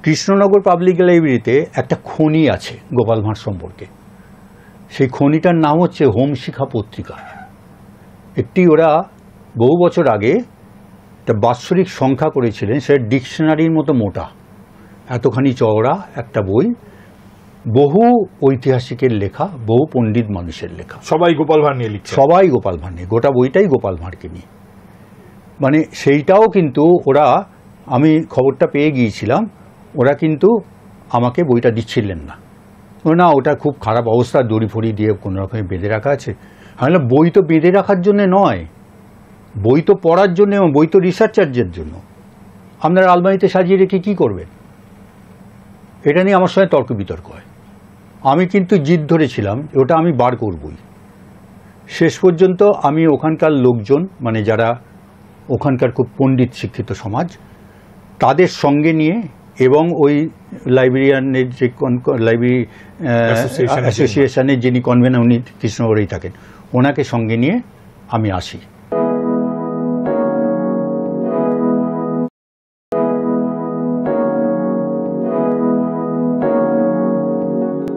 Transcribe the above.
Krishnanagar public লাইব্রেরিতে একটা খনি আছে গোপাল ভাঁড় সম্পর্কে। সেই খনিটার নাম হচ্ছে হোমশিখা পত্রিকা। একটি ওরা বহু বছর আগে একটা বাৎসরিক সংখ্যা করেছিলেন, সেটা ডিকশনারির মতো মোটা, এতখানি চওড়া একটা বই, বহু ঐতিহাসিকের লেখা, বহু পণ্ডিত মানুষের লেখা, সবাই গোপাল ভাঁড় নিয়ে লিখছে, সবাই গোপাল ভাঁড় নিয়ে, গোটা বইটাই গোপাল ভাঁড়কে নিয়ে। মানে সেইটাও কিন্তু ওরা, আমি খবরটা পেয়ে গিয়েছিলাম, ওরা কিন্তু আমাকে বইটা দিচ্ছিলেন না, না ওটা খুব খারাপ অবস্থা, দড়ি ফড়ি দিয়ে কোনো রকমে বেঁধে রাখা আছে। আমি বললাম বই তো বেঁধে রাখার জন্য নয়, বই তো পড়ার জন্য, এবং বই তো রিসার্চারদের জন্য। আপনারা আলমারিতে সাজিয়ে রেখে কী করবেন? এটা নিয়ে আমার সঙ্গে তর্ক বিতর্ক হয়। আমি কিন্তু জিদ ধরেছিলাম ওটা আমি বার করবই। শেষ পর্যন্ত আমি ওখানকার লোকজন, মানে যারা ওখানকার খুব পণ্ডিত শিক্ষিত সমাজ, তাদের সঙ্গে নিয়ে এবং ওই লাইব্রেরিয়ানের যে লাইব্রেরি অ্যাসোসিয়েশনের যিনি কনভেনার, উনি কৃষ্ণনগরেই থাকেন, ওনাকে সঙ্গে নিয়ে আমি আসি।